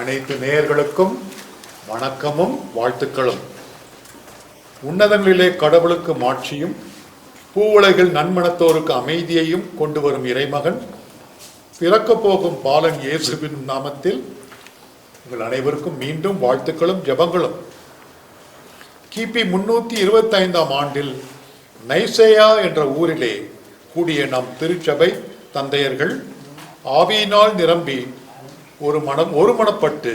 அனைத்து நேயர்களுக்கும் வணக்கமும் வாழ்த்துக்களும். உன்னதங்களிலே கடவுளுக்கு மாட்சியும் பூவுலகில் நன்மனத்தோருக்கு அமைதியையும் கொண்டு வரும் இறைமகன் பிறக்கப் போகும் பாலன் இயேசுவின் நாமத்தில் உங்கள் அனைவருக்கும் மீண்டும் வாழ்த்துக்களும் ஜெபங்களும். கிபி 325 ஆண்டில் நைசேயா என்ற ஊரிலே கூடிய நம் திருச்சபை தந்தையர்கள் ஆவியினால் நிரம்பி ஒருமனப்பட்டு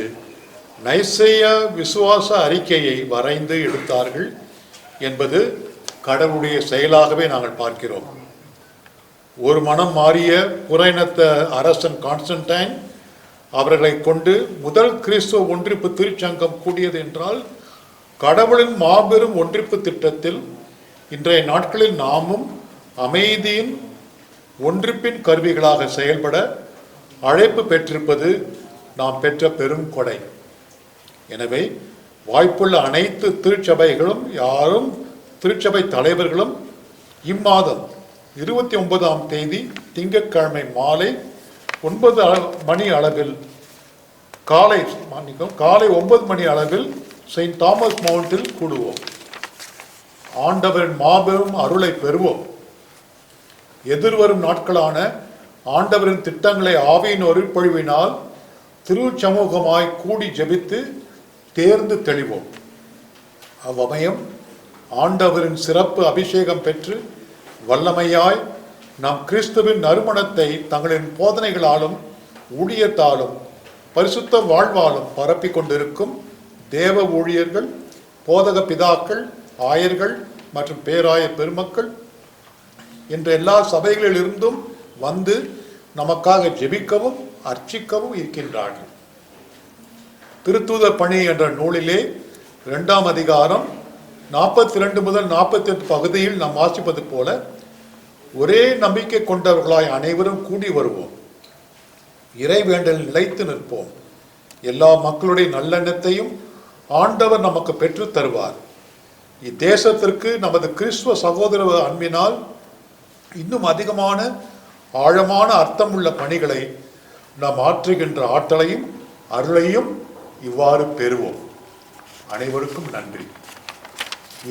நைசேயா விசுவாச அறிக்கையை வரைந்து எடுத்தார்கள் என்பது கடவுளுடைய செயலாகவே நாங்கள் பார்க்கிறோம். ஒரு மனம் மாறிய புறையினத்த அரசன் கான்ஸ்டன்டைன் அவர்களை கொண்டு முதல் கிறிஸ்துவ ஒன்றிப்பு திருச்சங்கம் கூடியது என்றால் கடவுளின் மாபெரும் ஒன்றிப்பு திட்டத்தில் இன்றைய நாட்களில் நாமும் அமைதியின் ஒன்றிப்பின் கருவிகளாக செயல்பட அழைப்பு பெற்றிருப்பது நாம் பெற்ற பெரும் கொடை. எனவே வாய்ப்புள்ள அனைத்து திருச்சபைகளும் திருச்சபை தலைவர்களும் இம்மாதம் 29ஆம் தேதி திங்கட்கிழமை மாலை 9 மணி அளவில் காலை 9 மணி அளவில் செயின்ட் தாமஸ் மவுண்டில் கூடுவோம். ஆண்டவரின் மாபெரும் அருளை பெறுவோம். எதிர்வரும் நாட்களான ஆண்டவரின் திட்டங்களை ஆவியின் ஒருபொழிவினால் திருச்சமூகமாய் கூடி ஜெபித்து தேர்ந்து தெளிவோம். அவ்வமயம் ஆண்டவரின் சிறப்பு அபிஷேகம் பெற்று வல்லமையாய் நம் கிறிஸ்துவின் நறுமணத்தை தங்களின் போதனைகளாலும் ஊழியத்தாலும் பரிசுத்த வாழ்வாலும் பரப்பி கொண்டிருக்கும் தேவ ஊழியர்கள், போதக பிதாக்கள், ஆயர்கள் மற்றும் பேராயர் பெருமக்கள் என்ற எல்லா சபைகளிலிருந்தும் வந்து நமக்காக ஜெபிக்கவும் அர்ச்சிக்கவும் இருக்கின்றார்கள். திருத்தூதர் பணி என்ற நூலிலே 2ஆம் அதிகாரம் 42 முதல் 48 பகுதியில் நாம் வாசிப்பது போல ஒரே நம்பிக்கை கொண்டவர்களாய் அனைவரும் கூடி வருவோம். இறைவேண்டலில் நிலைத்து நிற்போம். எல்லா மக்களுடைய நல்லெண்ணத்தையும் ஆண்டவர் நமக்கு பெற்று தருவார். இத்தேசத்திற்கு நமது கிறிஸ்துவ சகோதர அன்பினால் இன்னும் அதிகமான ஆழமான அர்த்தமுள்ள பணிகளை நாம் ஆற்றுகின்ற ஆற்றலையும் அருளையும் இவ்வாறு பெறுவோம். அனைவருக்கும் நன்றி.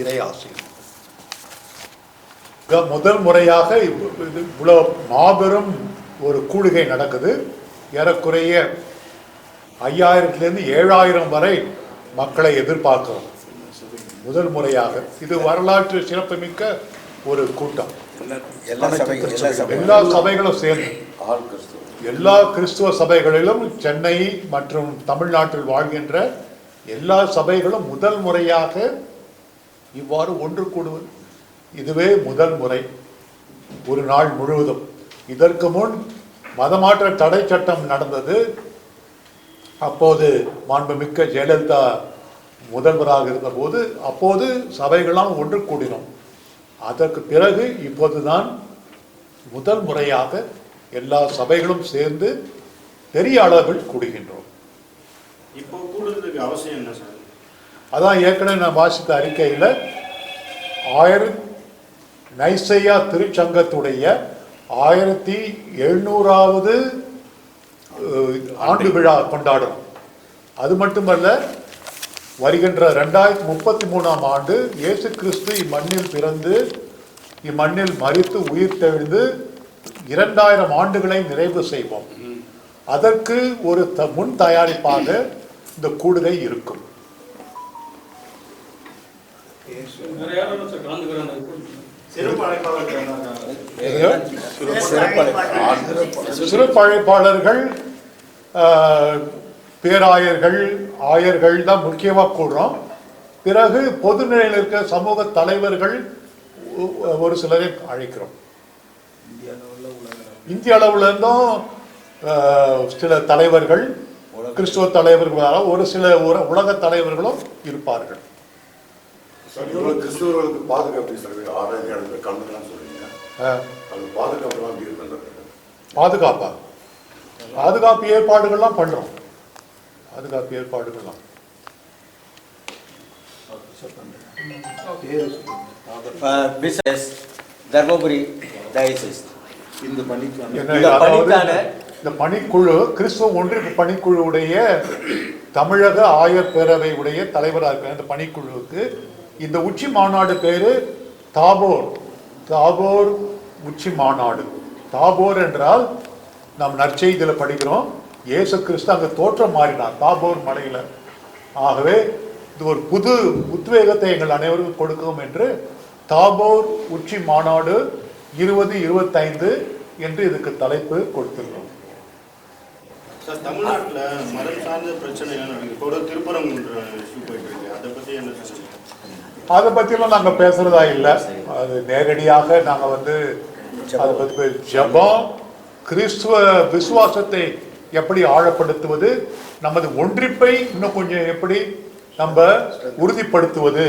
இறையாசிரியர் முதல் முறையாக இவ்வளவு மாபெரும் ஒரு கூடுகை நடக்குது. ஏறக்குறைய 5000 7000 வரை மக்களை எதிர்பார்க்கிறோம். முதல் முறையாக இது வரலாற்று சிறப்புமிக்க ஒரு கூட்டம். எல்லா சபைகளும் சேர்ந்து எல்லா கிறிஸ்துவ சபைகளிலும் சென்னை மற்றும் தமிழ்நாட்டில் வாழ்கின்ற எல்லா சபைகளும் முதல் முறையாக இவ்வாறு ஒன்று கூடுவது இதுவே முதல் முறை. ஒரு நாள் முழுவதும். இதற்கு முன் மதமாற்ற தடை சட்டம் நடந்தது. அப்போது மாண்புமிக்க ஜெயலலிதா முதல்வராக இருந்தபோது அப்போது சபைகளாம் ஒன்று கூடினோம். அதற்கு பிறகு இப்போதுதான் முதல் முறையாக எல்லா சபைகளும் சேர்ந்து பெரிய அளவில் கூடுகின்றோம். இப்போ கூடுறதுக்கு அவசியம் என்ன சார்? அதான் ஏற்கனவே நான் வாசித்த அறிக்கையில் நைசேயா திருச்சங்கத்துடைய 1700வது ஆண்டு விழா கொண்டாடும். அது மட்டுமல்ல, வருகின்ற 2033ஆம் ஆண்டு இயேசு கிறிஸ்து இம்மண்ணில் பிறந்து இம்மண்ணில் மரித்து உயிர் தெழுந்து 2000 ஆண்டுகளை நிறைவு செய்வோம். அதற்கு ஒரு முன் தயாரிப்பாக இந்த கூடுகை இருக்கும். சிறப்பு அழைப்பாளர்கள், பேராயர்கள், ஆயர்கள் தான் முக்கியமாக கூடுறோம். பிறகு பொதுநிலையில் இருக்க சமூக தலைவர்கள் ஒரு சிலரை அழைக்கிறோம். இந்திய அளவுல இருந்தும் சில தலைவர்கள், கிறிஸ்துவ தலைவர்களாக ஒரு சில உலக தலைவர்களும் இருப்பார்கள். கிறிஸ்துவர்களுக்கு பாதுகாப்பு பாதுகாப்பா பாதுகாப்பு ஏற்பாடுகள்லாம் பண்றோம். பாதுகாப்பு ஏற்பாடுகள்லாம் தர்மபுரி டயசிஸ் இந்த பணிக்கான இந்த பணிக்குழு கிறிஸ்துவ ஒன்றிய பணிக்குழுவுடைய தமிழக ஆயர் பேரவை உடைய தலைவராக இருக்கிற இந்த பணிக்குழுவுக்கு இந்த உச்சி மாநாடு பேரு தாபோர். தாபோர் உச்சி மாநாடு. தாபோர் என்றால் நாம் நற்செய்தியில் படிக்கிறோம், இயேசு கிறிஸ்து அங்கே தோற்றம் மாறினார் தாபோர் மலையில். ஆகவே இது ஒரு புது உத்வேகத்தை எங்கள் அனைவருக்கும் கொடுக்கும் என்று தாபோர் உச்சி மாநாடு 2025 என்று இதுக்கு தலைப்பு கொடுத்திருக்கிறோம். சார், தமிழ்நாட்டில் மதம் சார்ந்த பிரச்சனைகள் நடக்குது. கூட திருப்பரங்குன்ற இஷ்யூ போயிட்டு இருக்கு. அதை பற்றி என்ன சார்? அதை பற்றிலாம் நாங்கள் பேசுகிறதா இல்லை. அது நேரடியாக நாங்கள் அதை பற்றி ஜெபம், கிறிஸ்துவ விசுவாசத்தை எப்படி ஆழப்படுத்துவது, நமது ஒன்றிப்பை இன்னும் கொஞ்சம் எப்படி நம்ம உறுதிப்படுத்துவது,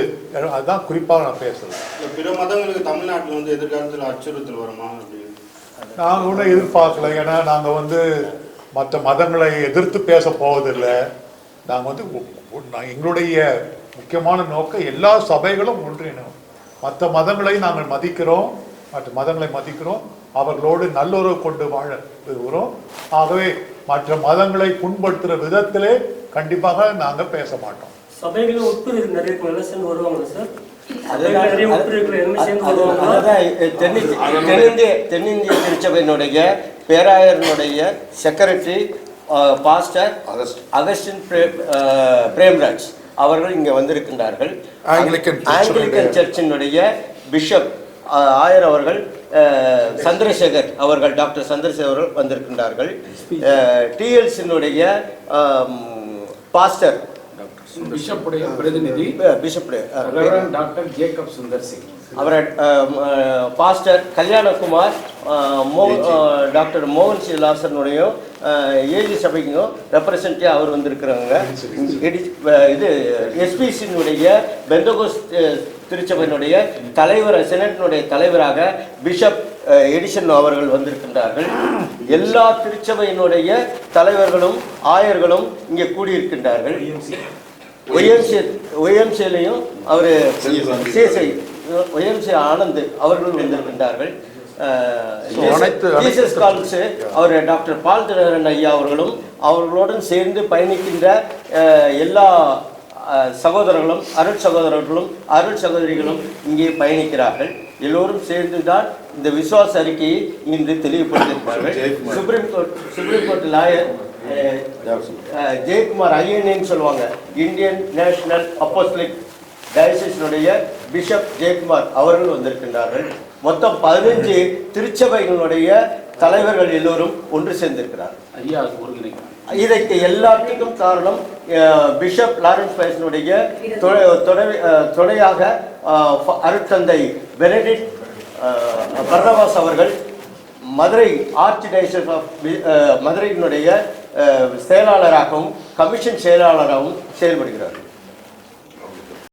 அதுதான் குறிப்பாக நான் பேசுகிறேன். பிற மதங்களுக்கு தமிழ்நாட்டில் எதிர்காலத்தில் அச்சுறுத்தல் வருமா அப்படின்னு நாங்கள் ஒன்றும் எதிர்பார்க்கல. ஏன்னா நாங்கள் மற்ற மதங்களை எதிர்த்து பேச போவதில்லை. நாங்கள் எங்களுடைய முக்கியமான நோக்கம் எல்லா சபைகளும் ஒன்றிணும். மற்ற மதங்களை நாங்கள் மதிக்கிறோம், மற்ற மதங்களை மதிக்கிறோம், அவர்களோடு நல்லுறவு கொண்டு வாழ விரும்புகிறோம். ஆகவே மற்ற மதங்களை புண்படுத்துகிற விதத்திலே கண்டிப்பாக நாங்கள் பேச மாட்டோம். சபைகளும் ஒத்துழைப்பு நிறைய சேர்ந்து வருவாங்க சார். தென்னிந்திய திருச்சபையினுடைய பேராயருடைய செக்ரட்டரி பாஸ்டர் அகஸ்டின் பிரேம்ராஜ் அவர்கள் இங்கே வந்திருக்கின்றார்கள். ஆங்கிலிக்கன் சர்ச்சினுடைய பிஷப் ஆயர் அவர்கள் சந்திரசேகர் அவர்கள், டாக்டர் சந்திரசேகர் அவர்கள் வந்திருக்கின்றார்கள். டிஎல்சியினுடைய பாஸ்டர் பிஷப்புடைய பிரதிநிதி டாக்டர் ஜேக்கப் சுந்தர் சிங், அவரை பாஸ்டர் கல்யாணகுமார், டாக்டர் மோகன் சி லாசனுடைய ஏஜி சபைக்கும் ரெப்ரசன்டேட்டிவ் அவர் வந்திருக்கிறாங்க. இது எஸ்பிசியினுடைய பெந்தகோஸ் திருச்சபையினுடைய தலைவர், செனட்டினுடைய தலைவராக பிஷப் எடிசன் அவர்கள் வந்திருக்கின்றார்கள். எல்லா திருச்சபையினுடைய தலைவர்களும் ஆயர்களும் இங்கே கூடியிருக்கின்றார்கள். ஒய்எம்சிலையும் அவர் சிஎஸ்ஐ ஒய்எம்சி ஆனந்த் அவர்கள் வந்திருக்கின்றார்கள். அவர் டாக்டர் பால் தினகரன் ஐயா அவர்களும் அவர்களுடன் சேர்ந்து பயணிக்கின்ற எல்லா சகோதரர்களும் அருள் சகோதரர்களும் அருள் சகோதரிகளும் இங்கே பயணிக்கிறார்கள். எல்லோரும் சேர்ந்துதான் இந்த விசுவாச அறிக்கையை இன்று தெளிவுபடுத்தியிருப்பார்கள். சுப்ரீம் கோர்ட் லாயர் ஜெயக்குமார் ஐஎன்ஏன்னு சொல்லுவாங்க, இந்தியன் நேஷனல் அப்போஸ்தலிக் டயசிஸினுடைய பிஷப் ஜெயக்குமார் அவர்கள் வந்திருக்கின்றார்கள். மொத்தம் 15 திருச்சபைகளுடைய தலைவர்கள் எல்லோரும் ஒன்று சேர்ந்திருக்கிறார்கள். இதற்கு எல்லாத்துக்கும் காரணம் பிஷப் லாரன்ஸ் பயசனுடைய துணையாக அருட்தந்தை பெனடிக்ட் பர்னபாஸ் அவர்கள் மதுரை ஆர்ச் டயசிஸ் ஆஃப் மதுரையினுடைய செயலாளராகவும் கமிஷன் செயலாளராகவும் செயல்படுகிறார்கள்.